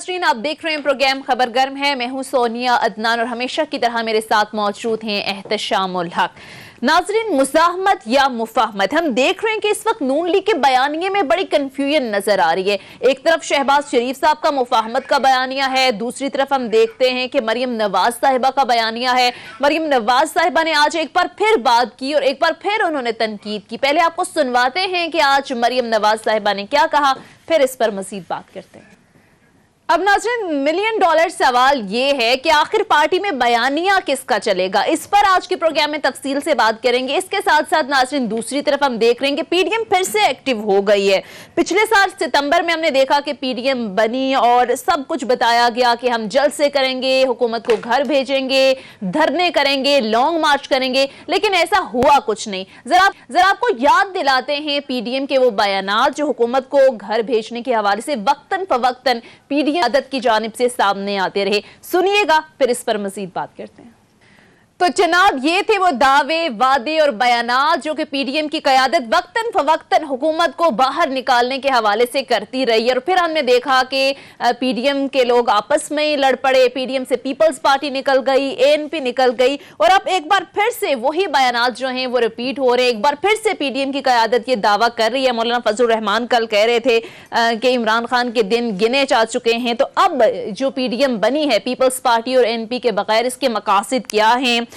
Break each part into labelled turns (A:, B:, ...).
A: नाजरीन, आप देख रहे हैं प्रोग्राम खबर गर्म है। मैं हूं सोनिया अदनान और हमेशा की तरह मेरे साथ मौजूद हैं एहतशामुल हक। नाजरीन, मुज़ाहमत या मुफाहमत, हम देख रहे हैं कि इस वक्त नून लीग के बयानिए में बड़ी कंफ्यूजन नजर आ रही है। एक तरफ शहबाज शरीफ साहब का मुफाहमत का बयानिया है, दूसरी तरफ हम देखते हैं कि मरियम नवाज साहिबा का बयानिया है। मरियम नवाज साहिबा ने आज एक बार फिर बात की और एक बार फिर उन्होंने तनकीद की। पहले आपको सुनवाते हैं कि आज मरियम नवाज साहिबा ने क्या कहा, फिर इस पर मजीद बात करते हैं। अब नाज़रीन, $1 मिलियन सवाल ये है कि आखिर पार्टी में बयानिया किसका चलेगा। इस पर आज के प्रोग्राम में तफसील से बात करेंगे। इसके साथ साथ नाज़रीन, दूसरी तरफ हम देख रहे हैं कि पीडीएम फिर से एक्टिव हो गई है। पिछले साल सितंबर में हमने देखा कि पीडीएम बनी और सब कुछ बताया गया कि हम जल्द से करेंगे, हुकूमत को घर भेजेंगे, धरने करेंगे, लॉन्ग मार्च करेंगे, लेकिन ऐसा हुआ कुछ नहीं। जरा आपको याद दिलाते हैं पीडीएम के वो बयानात जो हुकूमत को घर भेजने के हवाले से वक्तन फवक्तन पीडीएम आदत की जानिब से सामने आते रहे। सुनिएगा, फिर इस पर मजीद बात करते हैं। तो जनाब, ये थे वो दावे, वादे और बयानात जो कि पीडीएम की क़यादत वक्तन फवक्तन हुकूमत को बाहर निकालने के हवाले से करती रही। और फिर हमने देखा कि पीडीएम के लोग आपस में लड़ पड़े, पीडीएम से पीपल्स पार्टी निकल गई, एएनपी निकल गई, और अब एक बार फिर से वही बयानात जो हैं वो रिपीट हो रहे हैं। एक बार फिर से पीडीएम की क़यादत ये दावा कर रही है। मौलाना फजलुर रहमान कल कह रहे थे कि इमरान खान के दिन गिने जा चुके हैं। तो अब जो पीडीएम बनी है पीपल्स पार्टी और एएनपी के बगैर, इसके मकासद क्या हैं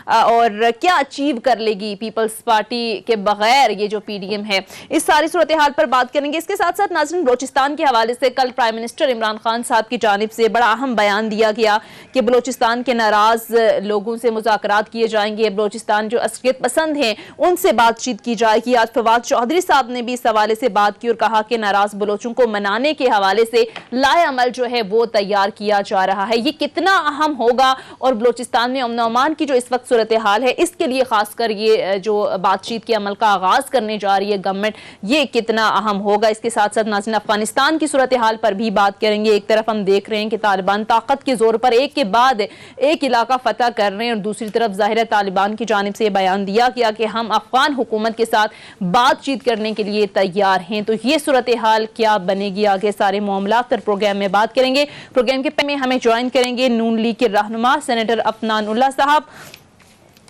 A: और क्या अचीव कर लेगी पीपल्स पार्टी के बगैर ये जो पीडीएम है, इस सारी सूरत हाल पर बात करेंगे। इसके साथ साथ नाज़रीन, बलोचिस्तान के हवाले से कल प्राइम मिनिस्टर इमरान खान साहब की जानिब से बड़ा अहम बयान दिया गया कि बलोचिस्तान के नाराज लोगों से मुज़ाकरात किए जाएंगे, बलोचिस्तान जो असलियत पसंद हैं उनसे बातचीत की जाएगी। आज फवाद चौधरी साहब ने भी इस हवाले से बात की और कहा कि नाराज बलोचों को मनाने के हवाले से लाए अमल जो है वो तैयार किया जा रहा है। ये कितना अहम होगा और बलोचिस्तान में अमन अमान की जो इस वक्त सूरत हाल है, इसके लिए खासकर ये जो बातचीत के अमल का आगाज करने जा रही है गवर्नमेंट, ये कितना अहम होगा। इसके साथ साथ नाज़रीन, अफगानिस्तान की सूरत हाल पर भी बात करेंगे। एक तरफ हम देख रहे हैं कि तालिबान ताकत के जोर पर एक के बाद एक इलाका फतह कर रहे हैं और दूसरी तरफ जाहिर है तालिबान की जानिब से बयान दिया गया कि हम अफगान हुकूमत के साथ बातचीत करने के लिए तैयार हैं। तो ये सूरत हाल क्या बनेगी आगे, सारे मामला पर प्रोग्राम में बात करेंगे। प्रोग्राम के में हमें ज्वाइन करेंगे नून लीग के रहनुमा सेनेटर अफनानुल्लाह साहब।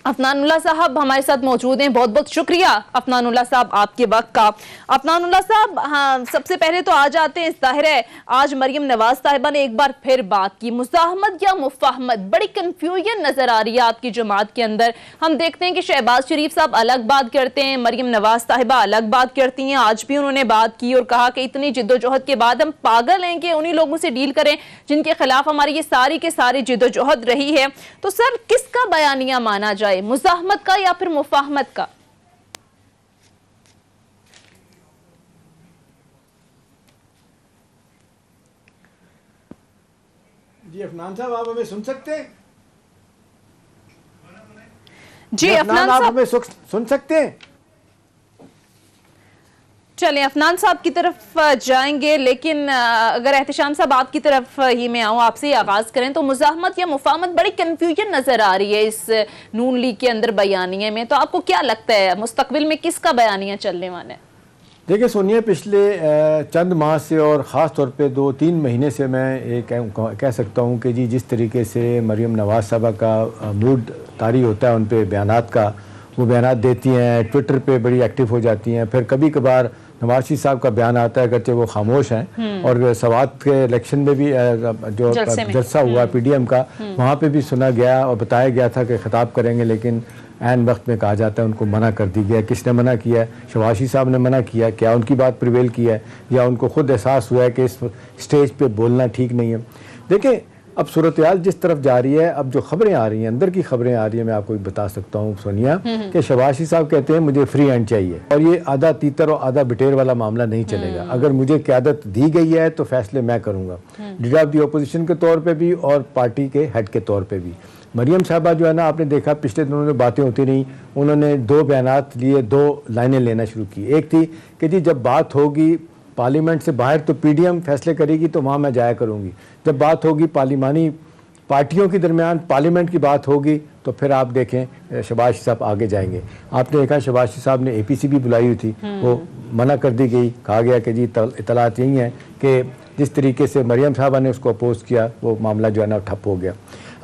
A: अफनानुल्लाह साहब हमारे साथ मौजूद हैं। बहुत बहुत शुक्रिया अफनानुल्लाह साहब आपके वक्त का। अफनानुल्लाह साहब, हाँ, सबसे पहले तो आ जाते हैं, जाहिर है आज मरियम नवाज साहिबा ने एक बार फिर बात की, मुज़ाहमत या मुफाहमत, बड़ी कंफ्यूजन नजर आ रही है आपकी जमात के अंदर। हम देखते हैं कि शहबाज शरीफ साहब अलग बात करते हैं, मरियम नवाज साहिबा अलग बात करती हैं। आज भी उन्होंने बात की और कहा कि इतनी जिद्दोजहद के बाद हम पागल हैं कि उन्हीं लोगों से डील करें जिनके खिलाफ हमारी ये सारी के सारी जिद्दोजहद रही है। तो सर, किसका बयानिया माना जाए, मुज़ाहमत का या फिर मुफाहमत का?
B: जी अफनान साहब, आप हमें सुन सकते हैं?
A: जी अफनान
B: साहब,
A: हमें
B: सुन सकते हैं?
A: चलें, अफनान साहब की तरफ जाएंगे, लेकिन अगर एहतशाम साहब आपकी तरफ ही मैं आऊँ, आपसे ही आगाज़ करें, तो मुज़ाहमत या मुफाहमत, बड़ी कंफ्यूजन नज़र आ रही है इस नून लीग के अंदर बयानिए में। तो आपको क्या लगता है मुस्तकबिल में किसका बयानिया चलने वाला है?
B: देखिए सोनिया, पिछले चंद माह से और ख़ास तौर पे 2-3 महीने से मैं ये कह सकता हूँ कि जी जिस तरीके से मरियम नवाज साहबा का मूड तारी होता है उन पे बयानात का, वो बयानात देती हैं, ट्विटर पे बड़ी एक्टिव हो जाती हैं। फिर कभी कभार नवाज शरीफ साहब का बयान आता है, अगरचे वो खामोश हैं। और सवात के इलेक्शन में भी जो जलसा हुआ पीडीएम का, वहाँ पे भी सुना गया और बताया गया था कि खिताब करेंगे, लेकिन ऐन वक्त में कहा जाता है उनको मना कर दी गया। किसने मना किया है? शहबाज शरीफ साहब ने मना किया। क्या उनकी बात प्रिवेल की है या उनको खुद एहसास हुआ है कि इस स्टेज पे बोलना ठीक नहीं है? देखिए, अब सूरत हाल जिस तरफ जा रही है, अब जो खबरें आ रही हैं, अंदर की खबरें आ रही हैं, मैं आपको बता सकता हूँ सोनिया कि शहबाज शरीफ साहब कहते हैं मुझे फ्री हैंड चाहिए और ये आधा तीतर और आधा बिटेर वाला मामला नहीं चलेगा। अगर मुझे क़यादत दी गई है तो फैसले मैं करूँगा, लीडर ऑफ दी अपोजिशन के तौर पर भी और पार्टी के हेड के तौर पर भी। मरियम साहबा जो है ना, आपने देखा पिछले दिनों में बातें होती रहीं, उन्होंने 2 बयानात लिए, 2 लाइनें लेना शुरू की। एक थी कि जी जब बात होगी पार्लियामेंट से बाहर तो पीडीएम फैसले करेगी तो वहाँ मैं जाया करूँगी, जब बात होगी पार्लिमानी पार्टियों के दरमियान पार्लियामेंट की बात होगी तो फिर आप देखें शहबाज साहब आगे जाएंगे। आपने देखा शहबाज साहब ने एपीसी भी बुलाई हुई थी, वो मना कर दी गई। कहा गया कि जी इतलात यही है कि जिस तरीके से मरियम साहबा ने उसको अपोज किया, वो मामला जो है ना ठप हो गया।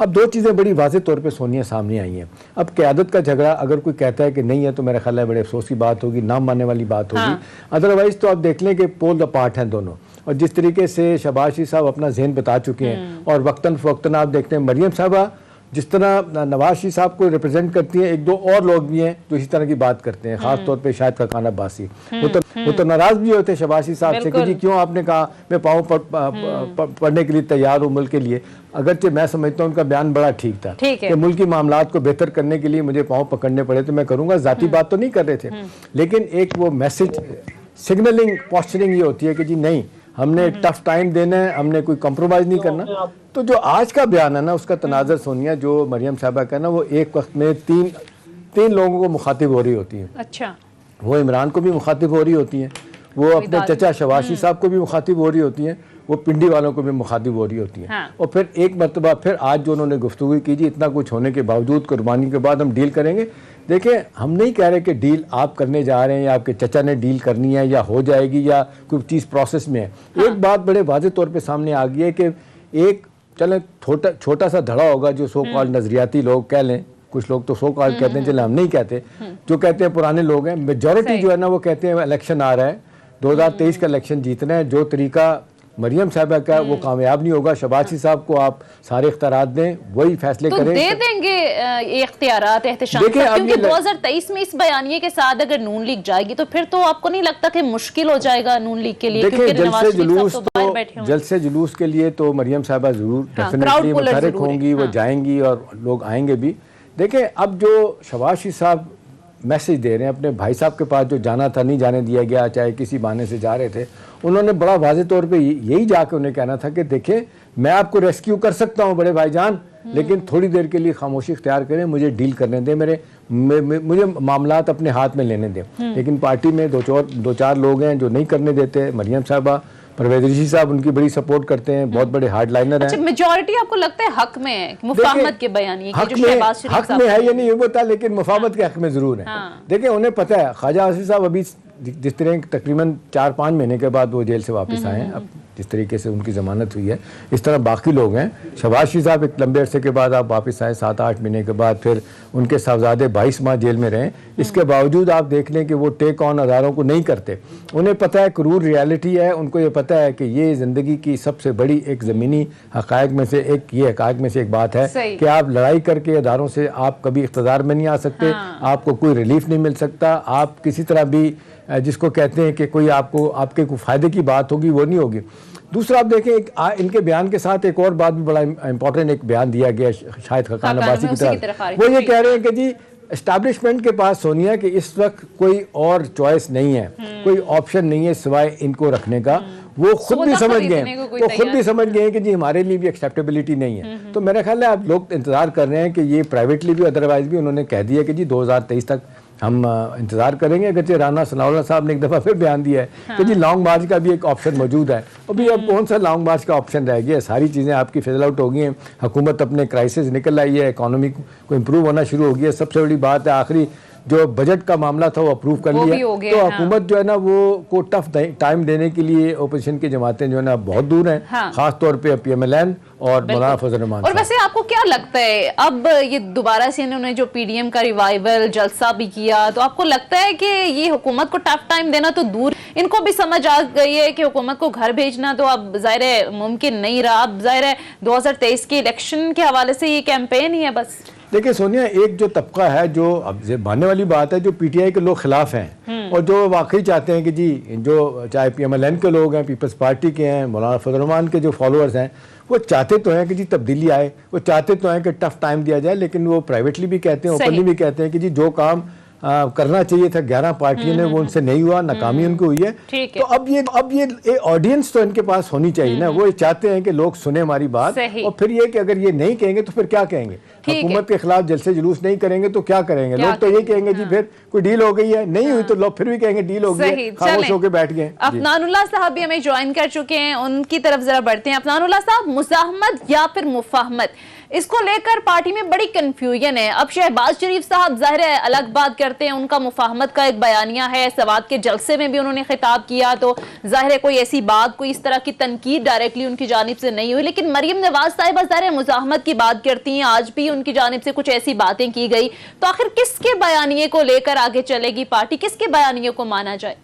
B: अब दो चीज़ें बड़ी वाज़ेह तौर पे सोनिया सामने आई हैं। अब क़यादत का झगड़ा अगर कोई कहता है कि नहीं है तो मेरा ख्याल है बड़े अफसोस की बात होगी, नाम मानने वाली बात होगी। अदरवाइज़ तो आप देख लें कि पोल द पार्ट हैं दोनों, और जिस तरीके से शहबाज शरीफ साहब अपना जहन बता चुके हैं, और वक्तन फ़वक्तन आप देखते हैं मरियम साहबा जिस तरह नवाज शरीफ साहब को रिप्रेजेंट करती हैं, एक दो और लोग भी हैं जो इसी तरह की बात करते हैं, खास तौर पे शाहिद खकान अब्बासी। वो तो नाराज भी होते शहबाज शरीफ साहब से कि जी क्यों आपने कहा मैं पाँव पढ़ने के लिए तैयार हूँ मुल्क के लिए। अगरचे मैं समझता हूँ उनका बयान बड़ा ठीक था कि मुल्क की मामलात को बेहतर करने के लिए मुझे पाँव पकड़ने पड़े तो मैं करूँगा, ज़ाती बात तो नहीं कर रहे थे। लेकिन एक वो मैसेज सिग्नलिंग पोस्चरिंग ये होती है कि जी नहीं हमने टफ टाइम देना है, हमने कोई कॉम्प्रोमाइज़ नहीं करना। तो जो आज का बयान है ना उसका तनाज़र सोनिया जो मरियम साहबा का ना वो एक वक्त में तीन लोगों को मुखातिब हो रही होती हैं।
A: अच्छा,
B: वो इमरान को भी मुखातिब हो रही होती हैं, वो अपने चचा शहबाज शरीफ साहब को भी मुखातिब हो रही होती हैं, वो पिंडी वालों को भी मुखातिब हो रही होती हैं। और फिर एक मरतबा फिर आज जो उन्होंने गुफ्तगू की जी इतना कुछ होने के बावजूद कुर्बानी के बाद हम डील करेंगे। देखिए हम नहीं कह रहे कि डील आप करने जा रहे हैं या आपके चचा ने डील करनी है या हो जाएगी या कोई चीज़ प्रोसेस में है। एक बात बड़े वाज़ेह तौर पे सामने आ गई है कि एक चलें छोटा सा धड़ा होगा जो सो कॉल्ड नजरियाती लोग कह लें, कुछ लोग तो सो कॉल्ड कहते हैं, चले हम नहीं कहते, जो कहते हैं पुराने लोग हैं, मेजॉरिटी जो है ना वो कहते हैं इलेक्शन आ रहा है, 2023 का इलेक्शन जीतना है, जो तरीका मरियम साहबा का वो कामयाब नहीं होगा, शहबाज शरीफ साहब को आप सारे इख्तियारात दें, वही फैसले
A: तो
B: करें।
A: दे देंगे इख्तियारात एहतशाम, क्योंकि 2023 में इस बयानिए के साथ अगर नून लीग जाएगी तो फिर तो आपको नहीं लगता कि मुश्किल हो जाएगा नून लीग के लिए?
B: देखिए जलसे जुलूस के लिए तो मरियम साहबा जरूर डेफिनेटली मुतहरिक होंगी, वो जाएंगी और लोग आएंगे भी। देखिए अब जो शहबाज शरीफ साहब मैसेज दे रहे हैं अपने भाई साहब के पास, जो जाना था नहीं जाने दिया गया, चाहे किसी बहाने से जा रहे थे, उन्होंने बड़ा वाज़ेह तौर पे यही जाके उन्हें कहना था कि देखें मैं आपको रेस्क्यू कर सकता हूं बड़े भाईजान, लेकिन थोड़ी देर के लिए खामोशी इख्तियार करें, मुझे डील करने दें, मुझे मामलात अपने हाथ में लेने दें। लेकिन पार्टी में दो चार लोग हैं जो नहीं करने देते। मरियम साहबा, परवेज ऋषि साहब उनकी बड़ी सपोर्ट करते हैं, बहुत बड़े हार्ड लाइनर हैं।
A: मेजॉरिटी आपको लगता है हक में है मुफाहमत के बयानिए की, जो शहबाज शरीफ
B: हक में है ये नहीं पता, लेकिन मुफाहमत के हक में जरूर है। देखिए उन्हें पता है ख्वाजा आसिफ साहब अभी जिस तरह तकरीबन 4-5 महीने के बाद वो जेल से वापस आए हैं, अब जिस तरीके से उनकी ज़मानत हुई है, इस तरह बाकी लोग हैं। शहबाज शरीफ साहब एक लंबे अरसे के बाद आप वापस आए, 7-8 महीने के बाद, फिर उनके साहबजादे 22 माह जेल में रहे। इसके बावजूद आप देख लें कि वो टेक ऑन अदारों को नहीं करते। उन्हें पता है क्रूर रियलिटी है, उनको ये पता है कि ये ज़िंदगी की सबसे बड़ी एक ज़मीनी हक़ाइक़ में से एक, ये हक़ाइक़ में से एक बात है कि आप लड़ाई करके अदारों से आप कभी इक़्तिदार में नहीं आ सकते, आपको कोई रिलीफ नहीं मिल सकता, आप किसी तरह भी जिसको कहते हैं कि कोई आपको आपके कोई फ़ायदे की बात होगी वो नहीं होगी। दूसरा आप देखें इनके बयान के साथ एक और बात भी बड़ा इंपॉर्टेंट एक बयान दिया गया शाहिद खकान अब्बासी की तरफ। वो ये कह रहे हैं कि जी एस्टैब्लिशमेंट के पास सोनिया कि इस वक्त कोई और चॉइस नहीं है, कोई ऑप्शन नहीं है सिवाय इनको रखने का। वो खुद भी समझ गए कि जी हमारे लिए भी एक्सेप्टेबिलिटी नहीं है। तो मेरा ख्याल है आप लोग इंतजार कर रहे हैं कि ये प्राइवेटली भी अदरवाइज भी उन्होंने कह दिया कि जी 2023 तक हम इंतजार करेंगे। अगरचे राना सनाउल्लाह साहब ने एक दफ़ा फिर बयान दिया है कि जी लॉन्ग मार्च का भी एक ऑप्शन मौजूद है। अभी अब कौन सा लॉन्ग मार्च का ऑप्शन रह गया? सारी चीज़ें आपकी फिजल आउट हो गई हैं, हुकूमत अपने क्राइसिस निकल आई है, इकॉनमी को इम्प्रूव होना शुरू हो गया। सबसे बड़ी बात है आखिरी जो बजट का मामला था वो अप्रूव कर लिया, तो हुकूमत जो है ना वो को टफ टाइम देने के लिए अपोजिशन की जमातें जो है ना बहुत दूर हैं, खास तौर पे PMLN और मौलाना फजल रहमान।
A: और वैसे आपको क्या लगता है अब ये दोबारा से इन्होंने जो PDM का रिवाइवल जलसा भी किया, तो आपको लगता है कि ये हुकूमत को टफ टाइम देना तो दूर, इनको भी समझ आ गई है कि हुकूमत को घर भेजना तो अब जाहिर है मुमकिन नहीं रहा, अब जाहिर है 2023 के इलेक्शन के हवाले से ये कैंपेन ही है बस?
B: देखिए सोनिया, एक जो तबका है जो अब मानने वाली बात है, जो PTI के लोग खिलाफ हैं और जो वाकई चाहते हैं कि जी जो चाहे PMLN के लोग हैं, पीपल्स पार्टी के हैं, मौलाना फजल रहमान के जो फॉलोअर्स हैं, वो चाहते तो हैं कि जी तब्दीली आए, वो चाहते तो हैं कि टफ टाइम दिया जाए, लेकिन वो प्राइवेटली भी कहते हैं, ओपनली भी कहते हैं कि जी जो काम करना चाहिए था 11 पार्टियों ने वो उनसे नहीं हुआ, नाकामी उनको हुई है। तो अब ये ऑडियंस तो इनके पास होनी चाहिए ना, वो चाहते हैं कि लोग सुने हमारी बात, और फिर ये कि अगर ये नहीं कहेंगे तो फिर क्या कहेंगे? हुकूमत के खिलाफ जलसे जुलूस नहीं करेंगे तो क्या करेंगे? लोग तो ये कहेंगे जी फिर कोई डील हो गई है, नहीं हुई तो लोग फिर भी कहेंगे डील हो गई है, खामोश होकर बैठ गए।
A: अफनानुल्लाह साहब भी हमें ज्वाइन कर चुके हैं, उनकी तरफ जरा बढ़ते हैं। अफनानुल्लाह साहब, मुज़ाहमत या फिर मुफाहमत, इसको लेकर पार्टी में बड़ी कंफ्यूजन है। अब शहबाज शरीफ साहब जाहिर है अलग बात करते हैं, उनका मुफाहमत का एक बयानिया है, सवात के जलसे में भी उन्होंने खिताब किया, तो जाहिर है कोई ऐसी बात, कोई इस तरह की तनकीद डायरेक्टली उनकी जानिब से नहीं हुई। लेकिन मरियम नवाज साहिबा जाहिर है मुजाहमत की बात करती हैं, आज भी उनकी जानिब से कुछ ऐसी बातें की गई, तो आखिर किसके बयानिए को लेकर आगे चलेगी पार्टी, किसके बयानिए को माना जाए?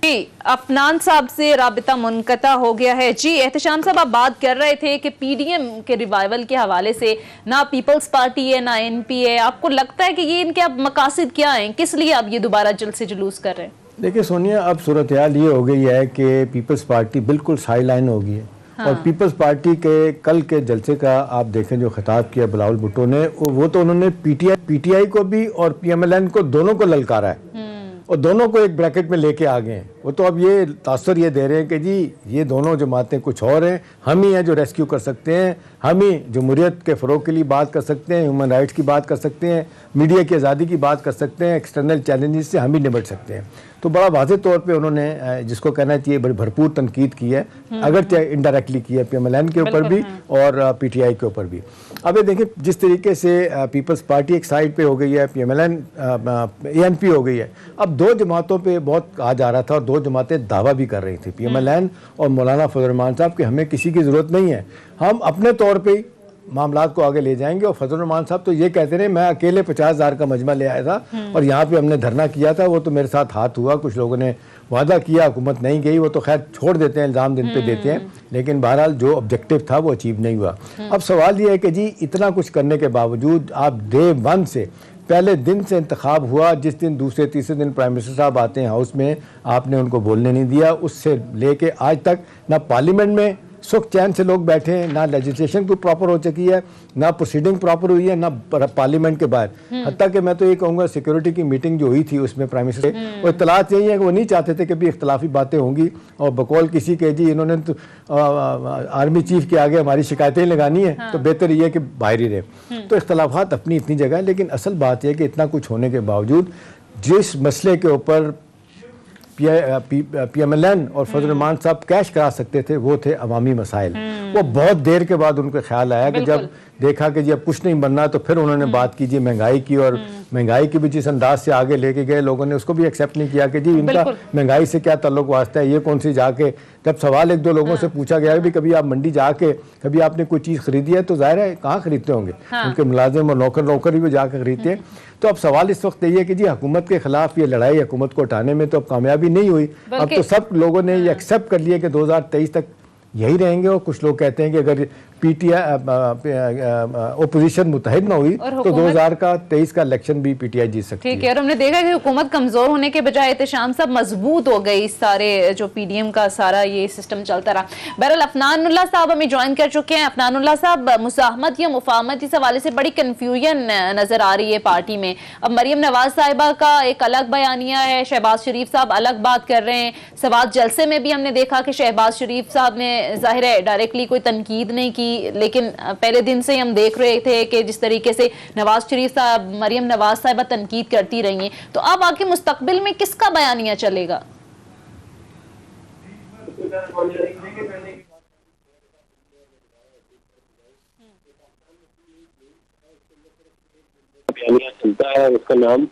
A: जी, अफनान साहब से राबिता मुनक़ता हो गया है। जी एहतशाम साहब, आप बात कर रहे थे कि पीडीएम के रिवाइवल के हवाले से ना पीपल्स पार्टी है ना एनपी है, आपको लगता है कि ये इनके अब मकासद क्या हैं, किस लिए अब ये दोबारा जलसे जुलूस कर रहे हैं?
B: देखिए सोनिया, अब सूरत हाल ये हो गई है कि पीपल्स पार्टी बिल्कुल साइड लाइन हो गई है। हाँ। और पीपल्स पार्टी के कल के जलसे का आप देखें जो खिताब किया बिलावल भुट्टो ने, वो तो उन्होंने पीटीआई को भी और पीएमएलएन को दोनों को ललकारा है और दोनों को एक ब्रैकेट में लेके आ गए हैं। वो तो अब ये तासर ये दे रहे हैं कि जी ये दोनों जमातें कुछ और हैं, हम ही हैं जो रेस्क्यू कर सकते हैं, हम ही जमहूरियत के फ़रोग के लिए बात कर सकते हैं, ह्यूमन राइट्स की बात कर सकते हैं, मीडिया की आज़ादी की बात कर सकते हैं, एक्सटर्नल चैलेंजेस से हम ही निपट सकते हैं। तो बड़ा वाज़ेह तौर पे उन्होंने जिसको कहना चाहिए बड़ी भरपूर तनकीद की है, अगर इनडायरेक्टली की है पीएमएलएन के ऊपर भी और पीटीआई के ऊपर भी। अब ये देखिए जिस तरीके से पीपल्स पार्टी एक साइड पे हो गई है, पीएमएलएन एएनपी हो गई है। अब दो जमातों पे बहुत कहा जा रहा था और दो जमातें दावा भी कर रही थी, पीएमएलएन और मौलाना फजल रहमान साहब, कि हमें किसी की ज़रूरत नहीं है, हम अपने तौर पर मामलात को आगे ले जाएंगे। और फजल रहमान साहब तो ये कहते रहे मैं अकेले 50,000 का मजमा ले आया था और यहाँ पे हमने धरना किया था, वो तो मेरे साथ हाथ हुआ, कुछ लोगों ने वादा किया, हुकूमत नहीं गई, वो तो खैर छोड़ देते हैं, इल्ज़ाम दिन पे देते हैं, लेकिन बहरहाल जो ऑब्जेक्टिव था वो अचीव नहीं हुआ। अब सवाल ये है कि जी इतना कुछ करने के बावजूद आप डे वन से पहले दिन से इंतखाब हुआ, जिस दिन दूसरे तीसरे दिन प्राइम मिनिस्टर साहब आते हैं हाउस में, आपने उनको बोलने नहीं दिया, उससे लेके आज तक ना पार्लियामेंट में सुख चैन से लोग बैठे हैं, ना लेजिस्लेशन को प्रॉपर हो चुकी है, ना प्रोसीडिंग प्रॉपर हुई है, ना पार्लियामेंट के बाहर। हत्ता कि मैं तो ये कहूँगा सिक्योरिटी की मीटिंग जो हुई थी उसमें प्राइम मिनिस्टर और इत्तलात यही है कि वो नहीं चाहते थे कि भी इख्तलाफी बातें होंगी और बकौल किसी के जी इन्होंने तो आर्मी चीफ के आगे हमारी शिकायतें लगानी है, तो बेहतर ये है कि बाहर ही रहे। तो इख्तलाफात अपनी इतनी जगह है, लेकिन असल बात यह कि इतना कुछ होने के बावजूद जिस मसले के ऊपर पीएमएलएन और फजल रहमान साहब कैश करा सकते थे वो थे अवामी मसाइल। वो बहुत देर के बाद उनको ख्याल आया कि जब देखा कि जी अब कुछ नहीं बनना, तो फिर उन्होंने बात की जी महंगाई की, और महंगाई की भी जिस अंदाज से आगे लेके गए लोगों ने उसको भी एक्सेप्ट नहीं किया कि जी इनका महंगाई से क्या ताल्लुक वास्ता है, ये कौन सी जाके जब सवाल एक दो लोगों से पूछा गया कि कभी आप मंडी जाके कभी आपने कोई चीज़ खरीदी है, तो जाहिर है कहाँ खरीदते होंगे, उनके मुलाजिम और नौकर भी वो जाकर खरीदते हैं। तो अब सवाल इस वक्त ये है कि जी हुकूमत के खिलाफ ये लड़ाई हुकूमत को हटाने में तो अब कामयाबी नहीं हुई। अब तो सब लोगों ने ये एक्सेप्ट कर लिया कि 2023 तक यही रहेंगे, और कुछ लोग कहते हैं कि अगर ओपोजिशन मुतहिद ना हुई तो 2023 का इलेक्शन भी पीटीआई जीत सकती है।
A: ठीक है, और हमने देखा कि हुकूमत कमजोर होने के बजाय एहतशाम साहब मजबूत हो गई, सारे जो पीडीएम का सारा ये सिस्टम चलता रहा। बहरहाल अफनानुल्लाह साहब हमें ज्वाइन कर चुके हैं। अफनानुल्लाह साहब, मुसाहमत या मुफाहमत इस हवाले से बड़ी कन्फ्यूजन नजर आ रही है पार्टी में। अब मरियम नवाज साहिबा का एक अलग बयानिया है, शहबाज शरीफ साहब अलग बात कर रहे हैं। सवात जलसे में भी हमने देखा कि शहबाज शरीफ साहब ने जाहिर है डायरेक्टली कोई तनकीद नहीं की, लेकिन पहले दिन से हम देख रहे थे कि जिस तरीके से नवाज शरीफ साहब मरियम नवाज साहिबा तनकीद करती रही हैं, तो अब आगे मुस्तकबिल में किसका बयानिया चलेगा?
C: बयानिया चलता है, उसका नाम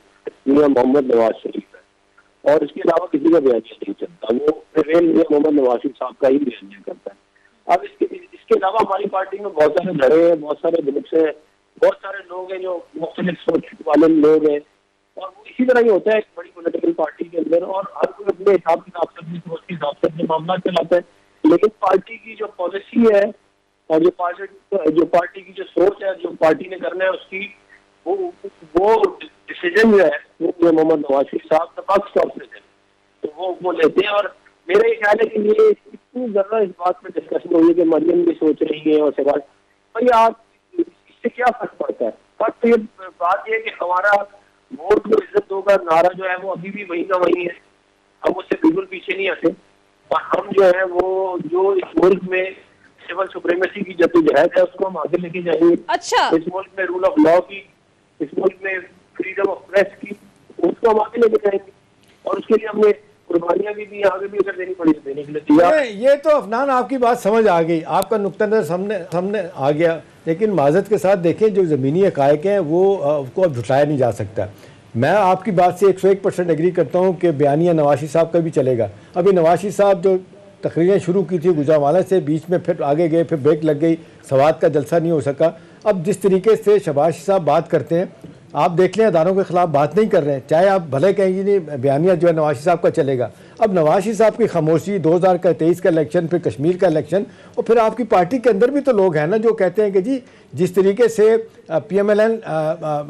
C: मियां मोहम्मद नवाज शरीफ है और इसके अलावा किसी का बयानिया नहीं चलता, वो मियां मोहम्मद नवाज शरीफ साहब का ही बयानिया करता है। अब इसके अलावा हमारी पार्टी में बहुत सारे धड़े हैं, बहुत सारे ग्रुप्स हैं, बहुत सारे लोग हैं जो मुख्तलिफ सोच वाले लोग हैं, और वो इसी तरह ही होता है एक बड़ी पॉलिटिकल पार्टी के अंदर, और हर कोई अपने हिसाब किताब से अपनी सोच के हिसाब से अपने मामला चलाता है। लेकिन पार्टी की जो पॉलिसी है और जो पार्टी की जो सोच है, जो पार्टी ने करना है, उसकी वो डिसीजन जो है वो मोहम्मद नवाज शरीफ साहब निष्पक्ष तौर से है, तो वो लेते हैं। और मेरा ये ख्याल है कि ये इतनी ज़्यादा इस बात में डिस्कशन हुई है कि मरियम भी सोच रही है और सवाल भाई आप इससे क्या फर्क पड़ता है। फर्क तो ये बात ये है कि हमारा वोट को इज्जत दो का नारा जो है वो अभी भी वही का वही है, हम उससे बिल्कुल पीछे नहीं हटे, और हम जो है वो जो इस मुल्क में सिविल सुप्रीमेसी की जद्दोजहद है उसको हम आगे लेके जाएंगे।
A: अच्छा,
C: इस मुल्क में रूल ऑफ लॉ की, इस मुल्क में फ्रीडम ऑफ प्रेस की, उसको हम आगे लेके जाएंगे, और उसके लिए हमने कुर्बानियां भी आगे भी अगर देनी पड़ी तो देने के लिए तैयार।
B: ये तो अफनान आपकी बात समझ आ गई, आपका नुक्ता नज़र सामने आ गया, लेकिन माजरत के साथ देखें जो ज़मीनी हक़ाइक़ हैं वो उसको अब झुठाया नहीं जा सकता। मैं आपकी बात से 101% एग्री करता हूँ कि बयानिया नवाशी साहब का भी चलेगा। अभी नवाशी साहब जो तकरीरें शुरू की थी गुजरांवाला से, बीच में फिर आगे गए, फिर ब्रेक लग गई, सवाद का जलसा नहीं हो सका। अब जिस तरीके से शहबाज साहब बात करते हैं, आप देख लें अदारों के ख़िलाफ़ बात नहीं कर रहे हैं, चाहे आप भले कहेंगे नहीं बयानिया जो है नवाशी साहब का चलेगा। अब नवाशी साहब की खामोशी, 2023 का इलेक्शन, फिर कश्मीर का इलेक्शन, और फिर आपकी पार्टी के अंदर भी तो लोग हैं ना जो कहते हैं कि जी जिस तरीके से PMLN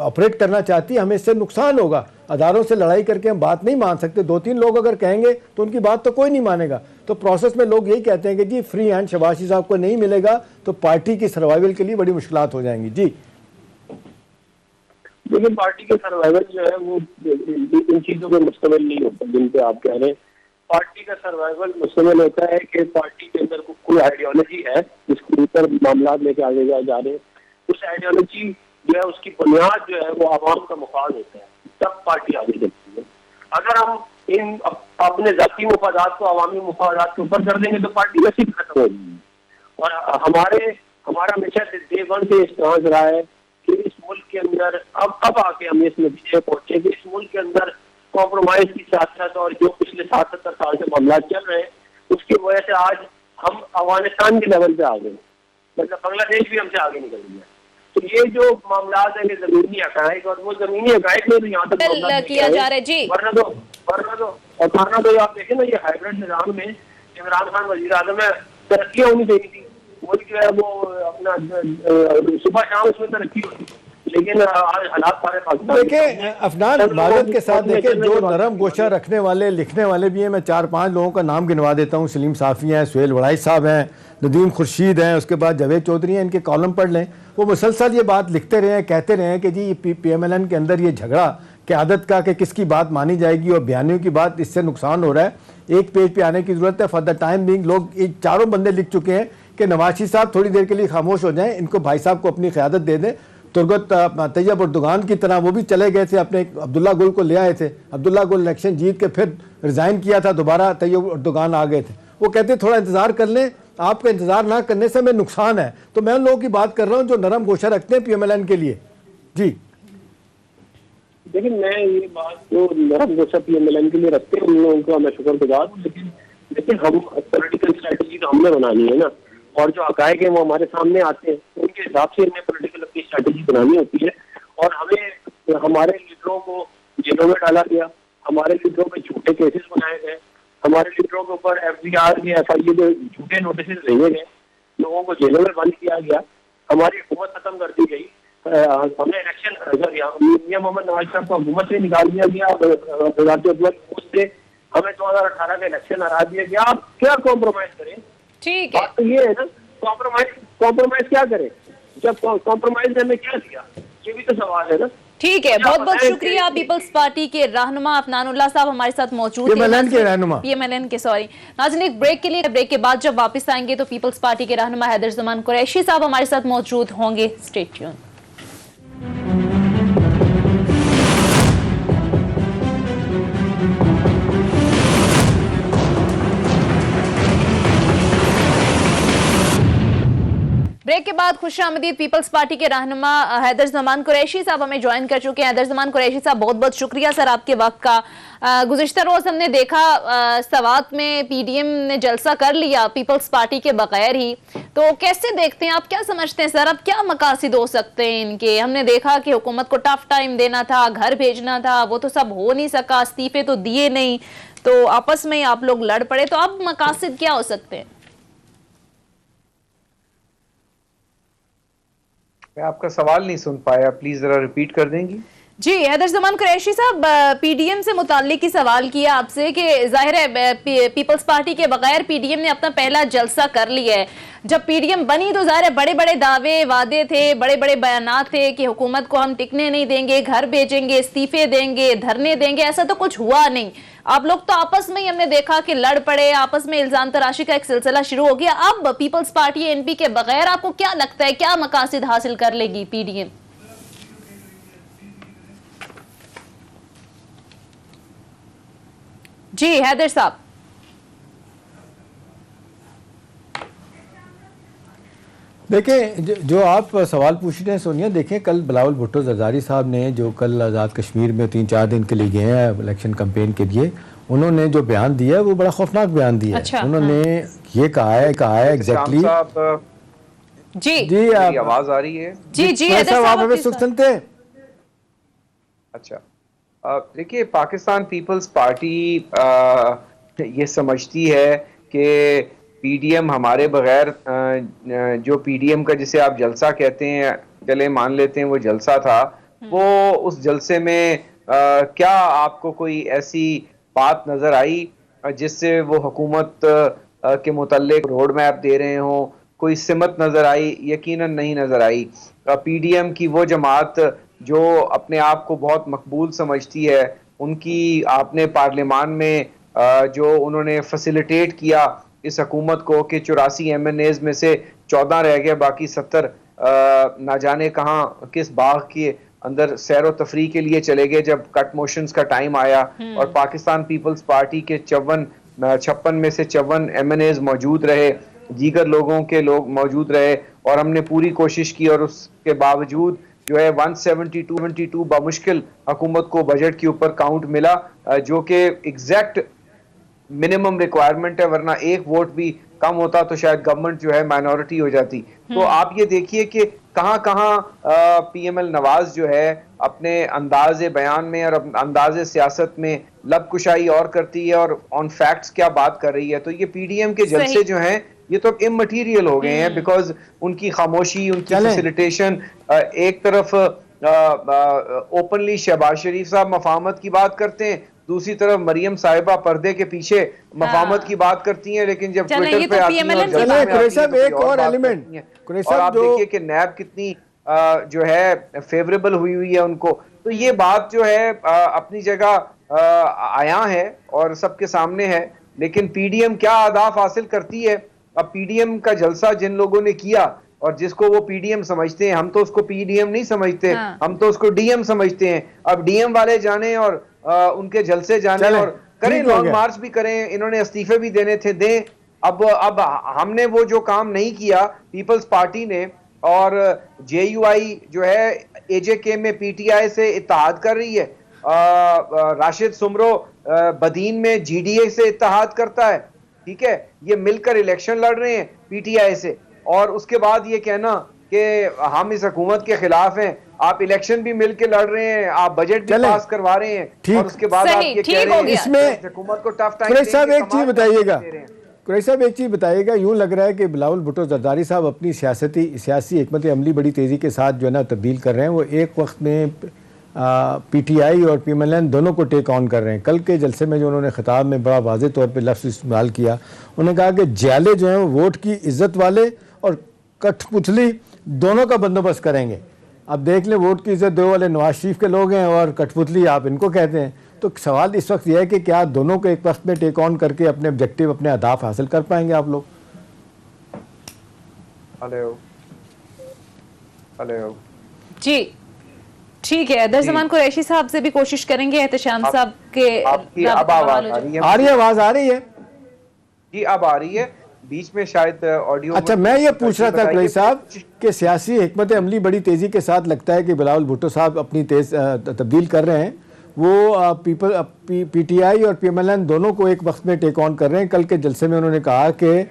B: ऑपरेट करना चाहती है हमें इससे नुकसान होगा, अदारों से लड़ाई करके हम बात नहीं मान सकते। 2-3 लोग अगर कहेंगे तो उनकी बात तो कोई नहीं मानेगा। तो प्रोसेस में लोग यही कहते हैं कि जी फ्री हैंड शहबाज साहब को नहीं मिलेगा तो पार्टी की सर्वाइवल के लिए बड़ी मुश्किलात हो जाएंगी। जी
C: लेकिन पार्टी के सर्वाइवल जो है वो इन चीजों पर मुश्तमिल नहीं होता जिन पे आप कह रहे हैं। पार्टी का सर्वाइवल मुश्तमिल होता है कि पार्टी के अंदर कोई आइडियोलॉजी है जिसके ऊपर मामला लेके आगे जा रहे हैं, उस आइडियोलॉजी जो है उसकी बुनियाद जो है वो आवाम का मुफाद होता है, तब पार्टी आगे चलती है। अगर हम इन अपने जाती मुफादात को अवामी मुफादात के ऊपर कर देंगे तो पार्टी वैसे ही खत्म हो जाएगी। और हमारा हमेशा डे वन से स्टांस रहा है कि इस मुल्क के अंदर अब आके हम इस नतीजे पहुंचे कि इस मुल्क के अंदर कॉम्प्रोमाइज की सियासत और जो पिछले 60-70 साल से मामला चल रहे हैं उसकी वजह से आज हम अफगानिस्तान के लेवल पे आ गए, मतलब बांग्लादेश भी हमसे आगे निकल गया। तो ये जो मामला है कि जमीनी हक़ाइक़ और वो जमीनी हक़ाइक़ में तो यहाँ तक
A: किया जा रहा है जी,
C: वरना तो आप देखें ना ये हाइब्रिड निज़ाम में इमरान खान वज़ीर आज़म है, तरक्की होनी चाहिए थी, वो जो है वो अपना सुबह शाम उसमें तरक्की होती, लेकिन आज हालात सारे पाकिस्तान।
B: देखिए अफनान माजरत के साथ देखिए जो नरम गोशा रखने वाले लिखने वाले भी हैं, मैं 4-5 लोगों का नाम गिनवा देता हूँ। सलीम साफ़ी हैं, सुहेल वड़ाई साहब हैं, नदीम खुर्शीद हैं, उसके बाद जावेद चौधरी हैं, इनके कॉलम पढ़ लें। वो मुसलसल ये बात लिखते रहे हैं, कहते रहे हैं कि जी PMLN के अंदर ये झगड़ा क़यादत का कि किसकी बात मानी जाएगी और बयानियों की बात, इससे नुकसान हो रहा है, एक पेज पे आने की ज़रूरत है। फॉर द टाइम बिंग लोग ये चारों बंदे लिख चुके हैं कि नवाशी साहब थोड़ी देर के लिए खामोश हो जाएं, इनको भाई साहब को अपनी क़यादत दे दें। तुर्गत तैयब अर्दोगान की तरह वो भी चले गए थे, अपने अब्दुल्ला गुल को ले आए थे, अब्दुल्ला गुल इलेक्शन जीत के फिर रिज़ाइन किया था, दोबारा तैयब अर्दोगान आ गए थे। वो कहते थोड़ा इंतज़ार कर लें, आपका इंतज़ार ना करने से हमें नुकसान है। तो मैं उन लोगों की बात कर रहा हूँ जो नरम गोशा रखते हैं PMLN के लिए। जी
C: लेकिन मैं ये बात जो नरम गोशा PMLN के लिए रखते हैं उन लोगों का मैं शुक्रगुजार हूँ, लेकिन हम पॉलिटिकल स्ट्रैटेजी तो हमने बनानी है ना, और जो हक़ाइक़ हैं वो हमारे सामने आते हैं, उनके हिसाब से हमें पॉलिटिकल अपनी स्ट्रैटेजी बनानी होती है। और हमें हमारे लीडरों को जेलों में डाला गया, हमारे लीडरों पे झूठे केसेस बनाए गए, हमारे लीडरों के ऊपर FBR के FIA के झूठे नोटिस भेजे गए, लोगों को जेलों में बंद किया गया, हमारी हुकूमत खत्म कर दी गई, हमें इलेक्शन मियां मोहम्मद नवाज साहब को हुकूमत से निकाल दिया गया, से हमें 2018 का इलेक्शन हरा दिया गया। आप क्या कॉम्प्रोमाइज करें?
A: ठीक है,
C: बात तो ये है ना, कॉम्प्रोमाइज क्या करें जब कॉम्प्रोमाइज ने हमें क्या दिया, ये भी तो सवाल है ना।
A: ठीक है, बहुत बहुत शुक्रिया। पीपल्स पार्टी के रहनुमा अफनानुल्लाह साहब हमारे साथ मौजूद हैं। PMLN के सॉरी नाज़रीन, एक ब्रेक के लिए, ब्रेक के बाद जब वापस आएंगे तो पीपल्स पार्टी के रहनुमा हैदर ज़मान कुरैशी साहब हमारे साथ मौजूद होंगे। Stay tune. ब्रेक के बाद खुशामदीद। पीपल्स पार्टी के रहनुमा हैदर ज़मान कुरैशी साहब हमें ज्वाइन कर चुके हैं। हैदर ज़मान कुरैशी साहब, बहुत बहुत शुक्रिया सर आपके वक्त का। गुज़िश्ता रोज़ हमने देखा सवात में PDM ने जलसा कर लिया पीपल्स पार्टी के बगैर ही, तो कैसे देखते हैं आप, क्या समझते हैं सर, अब क्या मकासद हो सकते हैं इनके? हमने देखा कि हुकूमत को टफ टाइम देना था, घर भेजना था, वो तो सब हो नहीं सका, इस्तीफे तो दिए नहीं, तो आपस में आप लोग लड़ पड़े, तो अब मकासद क्या हो सकते हैं?
D: मैं आपका सवाल नहीं सुन पाया, प्लीज जरा रिपीट कर देंगी?
A: जी हैदर ज़मान कुरैशी साहब, PDM से मुताल्लिक ही सवाल किया आपसे कि जाहिर है पीपल्स पार्टी के बगैर PDM ने अपना पहला जलसा कर लिया है। जब PDM बनी तो जाहिर है बड़े बड़े दावे वादे थे, बड़े बड़े बयानात थे कि हुकूमत को हम टिकने नहीं देंगे, घर भेजेंगे, इस्तीफे देंगे, धरने देंगे, ऐसा तो कुछ हुआ नहीं। आप लोग तो आपस में ही हमने देखा कि लड़ पड़े, आपस में इल्जाम तराशी का एक सिलसिला शुरू हो गया। अब पीपल्स पार्टी NP के बगैर आपको क्या लगता है, क्या मकासद हासिल कर लेगी PDM? जी हैदर साहब।
B: देखें, जो आप सवाल पूछ रहे हैं सोनिया, देखें कल बिलावल भुट्टो जरदारी साहब ने जो कल आज़ाद कश्मीर में 3-4 दिन के लिए गए हैं इलेक्शन कैंपेन के लिए, उन्होंने जो बयान दिया है वो बड़ा खौफनाक बयान दिया है।
A: अच्छा,
B: उन्होंने ये कहा है एग्जैक्टली।
A: जी
B: जी
D: आवाज आ रही है?
A: जी जी
B: हैदर साहब, आप हमें सुख सुनते हैं?
D: अच्छा, देखिए, पाकिस्तान पीपल्स पार्टी ये समझती है कि पीडीएम हमारे बगैर, जो पीडीएम का जिसे आप जलसा कहते हैं, चले मान लेते हैं वो जलसा था, वो उस जलसे में क्या आपको कोई ऐसी बात नजर आई जिससे वो हुकूमत के मुतल्लिक रोड मैप दे रहे हो? कोई सिमत नजर आई? यकीनन नहीं नजर आई। पीडीएम की वो जमात जो अपने आप को बहुत मकबूल समझती है, उनकी आपने पार्लियामान में जो उन्होंने फैसिलिटेट किया इस हुकूमत को कि 84 MNAs में से 14 रह गए, बाकी 70 ना जाने कहाँ किस बाग के अंदर सैर तफरी के लिए चले गए जब कट मोशंस का टाइम आया। और पाकिस्तान पीपल्स पार्टी के 56 में से 54 MNAs मौजूद रहे, दीगर लोगों के लोग मौजूद रहे, और हमने पूरी कोशिश की और उसके बावजूद जो है 172 बामुश्किल हुकूमत को बजट के ऊपर काउंट मिला, जो कि एग्जैक्ट मिनिमम रिक्वायरमेंट है, वरना एक वोट भी कम होता तो शायद गवर्नमेंट जो है माइनॉरिटी हो जाती। तो आप ये देखिए कि कहां कहां पीएमएल नवाज जो है अपने अंदाज़े बयान में और अंदाज़े सियासत में लबकुशाई और करती है और ऑन फैक्ट्स क्या बात कर रही है। तो ये पीडीएम के जलसे जो हैं ये तो इमटेरियल हो गए हैं, बिकॉज उनकी खामोशी, उनकी फैसिलिटेशन, एक तरफ ओपनली शहबाज शरीफ साहब मफाहमत की बात करते हैं, दूसरी तरफ मरियम साहिबा पर्दे के पीछे मफाहमत की बात करती हैं, लेकिन जब ट्विटर पे आती हैं और
B: एक और एलिमेंट,
D: और आप देखिए कि नैब कितनी जो है फेवरेबल हुई है उनको। तो ये बात जो है अपनी जगह आया है और सबके सामने है, लेकिन पीडीएम क्या अहदाफ हासिल करती है? अब पीडीएम का जलसा जिन लोगों ने किया और जिसको वो पीडीएम समझते हैं, हम तो उसको पीडीएम नहीं समझते, हम तो उसको डीएम समझते हैं। अब डीएम वाले जाने और उनके जलसे जाने और करें, लॉन्ग मार्च भी करें, इन्होंने इस्तीफे भी देने थे, दें। अब हमने वो जो काम नहीं किया पीपल्स पार्टी ने, और जेयूआई जो है एजेके में पीटीआई से इत्तेहाद कर रही है, राशिद सुमरो बदीन में जीडीए से इत्तेहाद करता है, ठीक है, ये मिलकर इलेक्शन लड़ रहे हैं पीटीआई से, और उसके बाद ये कहना कि हम इस हुकूमत के खिलाफ हैं। आप इलेक्शन भी मिलके लड़ रहे हैं, आप बजट भी पास करवा रहे हैं, और उसके बाद आप ये कह रहे हैं
B: इसमें
D: हुकूमत को टफ टाइम।
B: कुरैशी साहब एक चीज बताइएगा, कुरैशी साहब एक चीज बताइएगा, यूं लग रहा है कि बिलावल भुट्टो जरदारी साहब अपनी सियासी हिकमत अमली बड़ी तेजी के साथ जो है ना तब्दील कर रहे हैं। वो एक वक्त में पीटीआई और पीएमएलएन दोनों को टेक ऑन कर रहे हैं। कल के जलसे में जो उन्होंने खिताब में बड़ा वाज़े तौर पे लफ्ज़ इस्तेमाल किया, उन्होंने कहा कि जाले जो हैं वो वोट की इज्जत वाले और कठपुतली दोनों का बंदोबस्त करेंगे। अब देख लें, वोट की इज्जत दो वाले नवाज शरीफ के लोग हैं और कठपुतली आप इनको कहते हैं। तो सवाल इस वक्त यह है कि क्या दोनों को एक वक्त में टेक ऑन करके अपने ऑब्जेक्टिव, अपने अहदाफ हासिल कर पाएंगे आप लोग?
D: हेलो
A: जी, ठीक है। दरज़मान कुरैशी साहब से भी कोशिश करेंगे, एहतशाम साहब के
D: अब आवाज आ रही है?
B: आवाज आ रही है
D: जी, अब आ रही है, बीच में शायद ऑडियो।
B: अच्छा, मैं ये पूछ रहा था कुरैशी साहब कि सियासी हिकमत अमली बड़ी तेजी के साथ लगता है कि बिलावल भुट्टो साहब अपनी तब्दील कर रहे हैं। वो पीटीआई और पीएमएलएन दोनों को एक वक्त में टेक ऑन कर रहे हैं। कल के जलसे में उन्होंने कहा कि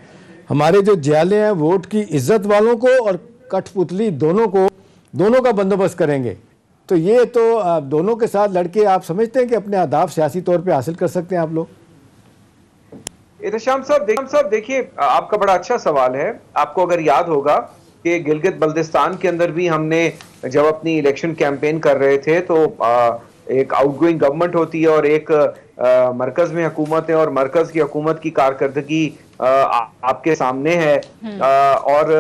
B: हमारे जो जाले हैं वोट की इज्जत वालों को और कठपुतली दोनों का बंदोबस्त करेंगे। तो ये तो दोनों के साथ लड़के आप समझते हैं कि अपने अहदाफ सियासी तौर पे हासिल कर सकते हैं आप लोग?
D: एहतशाम साहब देखिए, आपका बड़ा अच्छा सवाल है। आपको अगर याद होगा कि गिलगित बल्दिस्तान के अंदर भी हमने जब अपनी इलेक्शन कैंपेन कर रहे थे तो एक आउटगोइंग गवर्नमेंट होती है और एक मरकज में हुकूमत है, और मरकज की हुकूमत की कारकर्दगी आपके सामने है। और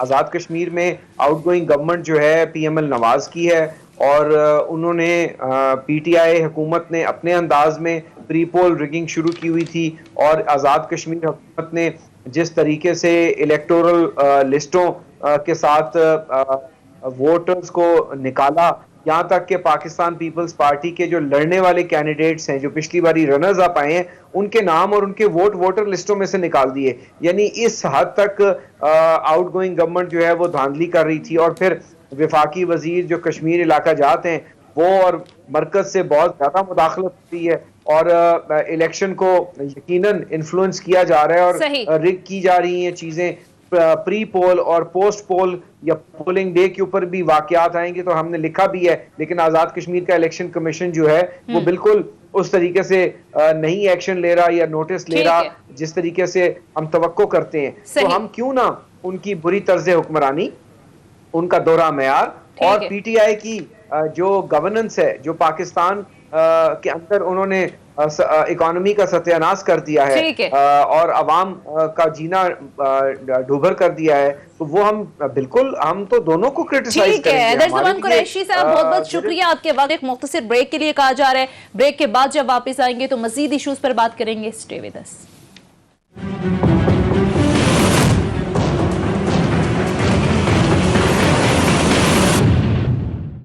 D: आज़ाद कश्मीर में आउटगोइंग गवर्नमेंट जो है पीएमएल नवाज की है, और उन्होंने पीटीआई हुकूमत ने अपने अंदाज में प्री पोल रिगिंग शुरू की हुई थी, और आज़ाद कश्मीर हुकूमत ने जिस तरीके से इलेक्टोरल लिस्टों के साथ वोटर्स को निकाला यहाँ तक कि पाकिस्तान पीपल्स पार्टी के जो लड़ने वाले कैंडिडेट्स हैं, जो पिछली बारी रनर्स अप आए हैं, उनके नाम और उनके वोट वोटर लिस्टों में से निकाल दिए। यानी इस हद तक आउटगोइंग गवर्नमेंट जो है वो धांधली कर रही थी। और फिर विफाकी वजीर जो कश्मीर इलाका जाते हैं वो और मरकज से बहुत ज्यादा मुदाखलत होती है और इलेक्शन को यकीनन इन्फ्लुएंस किया जा रहा है और रिग की जा रही हैं चीजें। प्री पोल और पोस्ट पोल या पोलिंग डे के ऊपर भी वाकयात आएंगे तो हमने लिखा भी है, लेकिन आजाद कश्मीर का इलेक्शन कमीशन जो है वो बिल्कुल उस तरीके से नहीं एक्शन ले रहा या नोटिस ले रहा जिस तरीके से हम तवक्को करते हैं। तो हम क्यों ना उनकी बुरी तर्ज हुक्मरानी, उनका दोहरा मेयार और पीटीआई की जो गवर्नेंस है, जो पाकिस्तान के अंदर उन्होंने इकोनॉमी का सत्यानाश कर दिया है और अवाम का जीना ढूबर कर दिया है, तो वो हम बिल्कुल, हम तो दोनों को क्रिटिसाइज करेंगे।
A: कुरैशी साहब बहुत बहुत शुक्रिया आपके वक्त। एक मुख्तसर ब्रेक के लिए कहा जा रहा है, ब्रेक के बाद जब वापस आएंगे तो मजीद इश्यूज पर बात करेंगे। Stay with us.